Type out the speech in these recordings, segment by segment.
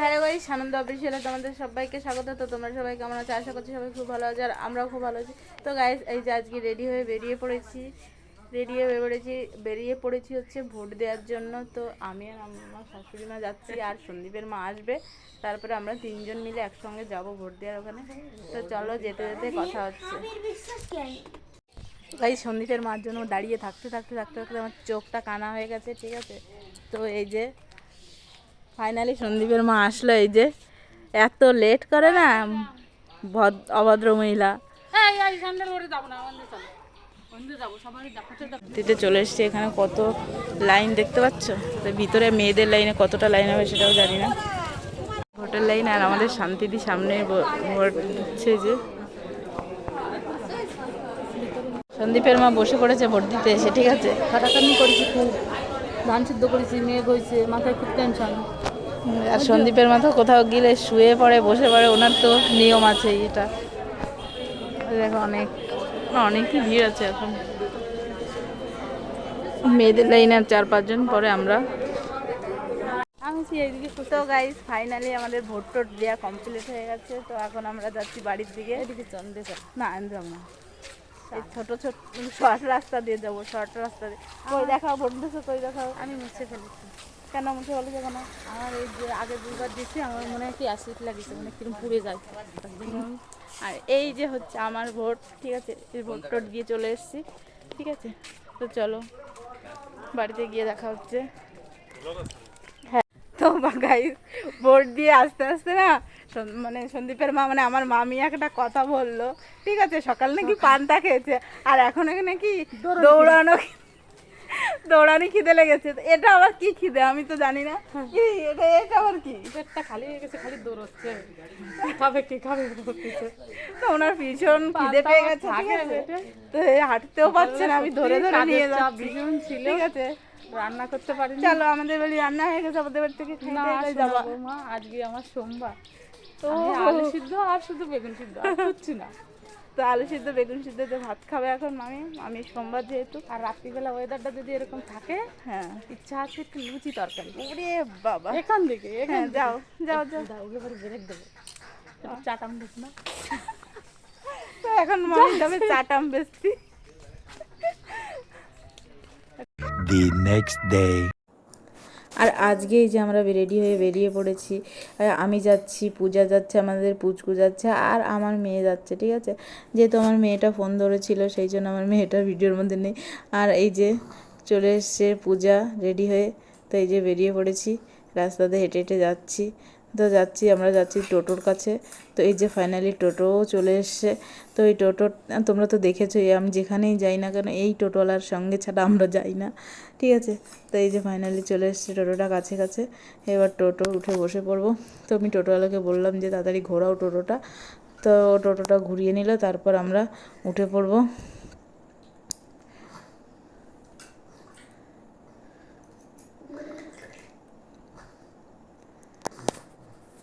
Hello guys, সানন্দ অফিসিয়ালে তোমাদের সবাইকে স্বাগত। তো তোমরা সবাই কেমন আছো? আশা করছি সবাই খুব ভালো আছে, আর আমরাও খুব ভালো আছি। তো গাইস, এই যে আজকে রেডি হয়ে বেরিয়ে পড়েছি হচ্ছে ভোট দেওয়ার জন্য। তো আমি আর আমার শাশুড়ি মা যাচ্ছি, আর সন্দীপের মা আসবে। তারপরে আমরা তিনজন মিলে একসঙ্গে যাব ভোট দেওয়ার ওখানে। তো চলো, যেতে যেতে কথা হচ্ছে। গাইস, সন্দীপের মার জন্য দাঁড়িয়ে থাকতে আমার চোখটা কানা হয়ে গেছে, ঠিক আছে? তো এই যে ফাইনালি সন্দীপের মা আসলো। এই যে এত লেট করে না অভদ্র মহিলা। দিতে চলে এসছে। এখানে কত লাইন দেখতে পাচ্ছ? তো ভিতরে মেয়েদের লাইনে কতটা লাইন হবে সেটাও জানি না। ভোটের লাইন, আর আমাদের শান্তিদি সামনে ভোট দিচ্ছে। যে সন্দীপের মা বসে পড়েছে ভোট দিতে এসে, ঠিক আছে? খাটাখাটনি করেছি, খুব ধান সিদ্ধ করেছি, মেঘ হয়েছে, মাথায় খুব টেনশন। আর সন্দীপের মা তো কোথাও গেলে শুয়ে পড়ে, বসে পড়ে, ওনার তো নিয়ম আছে এটা। দেখো অনেকই ভিড় আছে এখন। মেয়েদের লাইনে আর 4-5 জন, পরে আমরা। এইদিকে তো গাইস, ফাইনালি আমাদের ভোট টোট দেওয়া কমপ্লিট হয়ে গেছে। তো এখন আমরা যাচ্ছি বাড়ির দিকে। এদিকে চন্দে না, আনলাম না, এই ছোট শর্ট রাস্তা দিয়ে যাবো, শর্ট রাস্তা দিয়ে। কই দেখাও ভোট দিয়েছো, কই দেখাও। আমি মুছে ফেলেছি। কেন মুছে ফেলেছো কেন? আমার এই যে আগে দুবার দিয়েছি, আমার মনে হয় কি অ্যাসিড লাগিয়েছে, মানে কিরম পুড়ে যায়। আর এই যে হচ্ছে আমার ভোট, ঠিক আছে? এই ভোট টোট দিয়ে চলে এসেছি, ঠিক আছে? তো চলো বাড়িতে গিয়ে দেখা হচ্ছে। হ্যাঁ, তো গাইস, ভোট দিয়ে আস্তে আস্তে না, মানে সন্দীপের মা, মানে আমার মামি একটা কথা বললো, ঠিক আছে? সকাল নাকি পান্তা খেয়েছে, আর এখন নাকি দৌড়ানি খিদে লেগেছে। এটা আবার কি খিদে আমি তো জানি না। কি এটা আবার কি? পেটটা খালি হয়ে গেছে, খালি দৌড়চ্ছে, কি খাবে বলতেছে। তো ওনার ভীষণ খিদে পেয়ে গেছে, ঠিক আছে? তো হাঁটতেও পারছে না, আমি ধরে নিয়ে যাচ্ছি, ভীষণ ছিল, ঠিক আছে? রান্না করতে পারিনি। চলো, আমাদের বাড়ি রান্না হয়ে গেছে, আমাদের বাড়ি থেকে খেয়ে যাবো। মা, আজকে আমার সোমবার, তো আলু সিদ্ধ আর শুধু বেগুন সিদ্ধ, আর কিচ্ছু না। তো আলু সিদ্ধ বেগুন সিদ্ধতে ভাত খাবে এখন আমি সোমবার যেহেতু। আর রাত্রিবেলা ওয়েদারটা যদি এরকম থাকে, হ্যাঁ, ইচ্ছা আছে একটু লুচি তরকারি। ওরে বাবা, এখান থেকে হ্যাঁ, যাও যাও যাও। এবারে ব্রেক দেবো, চাটাম দেখ না। তো এখন মন যাবে চাটাম বেশি। The next day. আর আজকে এই যে আমরা রেডি হয়ে বেরিয়ে পড়েছি। আমি যাচ্ছি, পূজা যাচ্ছে, আমাদের পুচকু যাচ্ছে, আর আমার মেয়ে যাচ্ছে, ঠিক আছে? যেহেতু আমার মেয়েটা ফোন ধরেছিল, সেই জন্য আমার মেয়েটা ভিডিওর মধ্যে নেই। আর এই যে চলে এসছে পূজা রেডি হয়ে। তো এই যে বেরিয়ে পড়েছি, রাস্তাতে হেঁটে হেঁটে যাচ্ছি। তো আমরা যাচ্ছি টোটোর কাছে। তো এই যে ফাইনালি টোটোও চলে এসছে। তো এই টোটো তোমরা তো দেখেছো, আমি যেখানেই যাই না কেন এই টোটোওয়ালার সঙ্গে ছাড়া আমরা যাই না, ঠিক আছে? তো এই যে ফাইনালি চলে এসছে টোটোটা কাছে কাছে। এবার টোটো উঠে বসে পড়বো। তো আমি টোটোওয়ালাকে বললাম যে তাড়াতাড়ি ঘোরাও টোটোটা। তো টোটোটা ঘুরিয়ে নিল, তারপর আমরা উঠে পড়বো।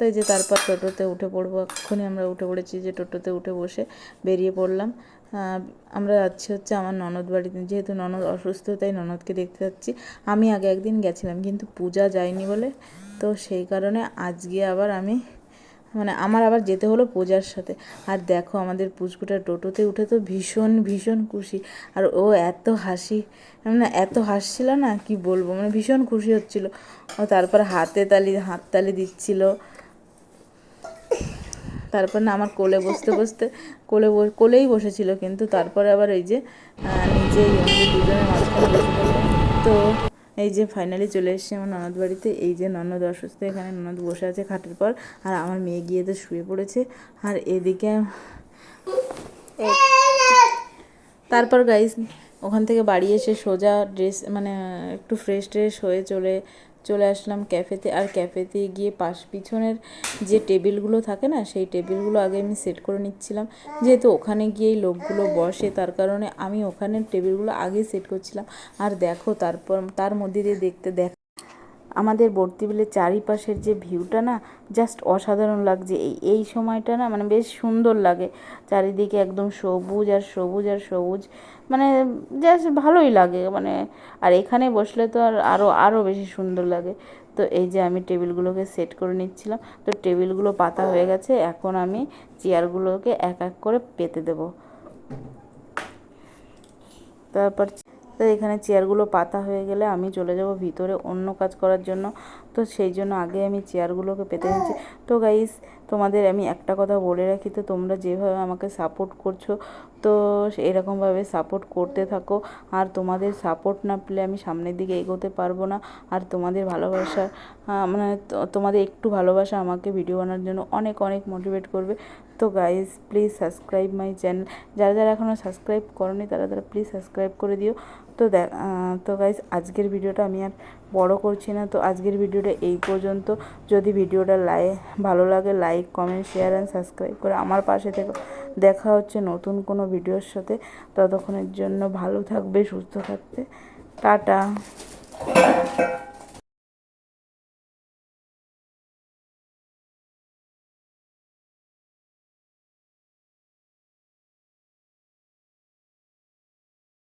তো এই যে তারপর টোটোতে উঠে পড়বো, এক্ষুনি আমরা উঠে পড়েছি, যে টোটোতে উঠে বসে বেরিয়ে পড়লাম। আমরা যাচ্ছি হচ্ছে আমার ননদ বাড়িতে, যেহেতু ননদ অসুস্থ, তাই ননদকে দেখতে যাচ্ছি। আমি আগে একদিন গেছিলাম, কিন্তু পূজা যায়নি বলে, তো সেই কারণে আজকে আবার আমার আবার যেতে হলো পূজার সাথে। আর দেখো আমাদের পুচকুটা টোটোতে উঠে তো ভীষণ ভীষণ খুশি। আর ও এত এত হাসছিল না, কি বলবো, মানে ভীষণ খুশি হচ্ছিল। ও তারপর হাততালি দিচ্ছিল। তারপর না আমার কোলে কোলেই বসেছিল, কিন্তু তারপরে আবার এই যে নিজেই আমাদের দুজনের মাঝখানে বসে পড়লো। তো এই যে ফাইনালি চলে এসেছি আমার ননদ বাড়িতে। এই যে ননদ অসুস্থ, এখানে ননদ বসে আছে খাটের পর, আর আমার মেয়ে গিয়ে তো শুয়ে পড়েছে। আর এদিকে তারপর গাইস, ওখান থেকে বাড়ি এসে সোজা একটু ফ্রেশ হয়ে চলে আসলাম ক্যাফেতে। আর ক্যাফেতে গিয়ে পিছনের যে টেবিলগুলো থাকে না, সেই টেবিলগুলো আগে আমি সেট করে নিচ্ছিলাম, যেহেতু ওখানে গিয়েই লোকগুলো বসে, তার কারণে আমি ওখানের টেবিলগুলো আগে সেট করছিলাম। আর দেখো তার মধ্যে দিয়ে আমাদের বর্তিবিলের চারিপাশের যে ভিউটা না, জাস্ট অসাধারণ লাগছে। এই সময়টা না, মানে বেশ সুন্দর লাগে, চারিদিকে একদম সবুজ আর সবুজ আর সবুজ, মানে জাস্ট ভালোই লাগে। আর এখানে বসলে তো আরও বেশি সুন্দর লাগে। তো তো এই যে আমি টেবিলগুলোকে সেট করে নিচ্ছিলাম, তো টেবিলগুলো পাতা হয়ে গেছে, এখন আমি চেয়ারগুলোকে এক এক করে পেতে দেবো। তারপর তো এখানে চেয়ারগুলো পাতা হয়ে গেলে আমি চলে যাব ভিতরে অন্য কাজ করার জন্য। তো সেই জন্য আগে আমি চেয়ারগুলোকে পেতে নিচ্ছি। তো গাইস, তোমাদের আমি একটা কথা বলে রাখি, তো তোমরা যেভাবে আমাকে সাপোর্ট করছো, তো এরকমভাবে সাপোর্ট করতে থাকো। আর তোমাদের সাপোর্ট না পেলে আমি সামনের দিকে এগোতে পারবো না। আর তোমাদের ভালোবাসা, মানে তোমাদের একটু ভালোবাসা আমাকে ভিডিও বানানোর জন্য অনেক অনেক মোটিভেট করবে। তো guys, please subscribe my channel. যারা যারা এখনও সাবস্ক্রাইব করোনি তারা তারা প্লিজ সাবস্ক্রাইব করে দিও। তো গাইস, আজকের ভিডিওটা আমি আর বড় করছি না। তো আজকের ভিডিওটা এই পর্যন্ত। যদি ভিডিওটা ভালো লাগে, like, comment, share and subscribe করে আমার পাশে থেকে। দেখা হচ্ছে নতুন কোনো ভিডিওর সাথে। ততক্ষণের জন্য ভালো থাকবে, সুস্থ থাকবে। টাটা।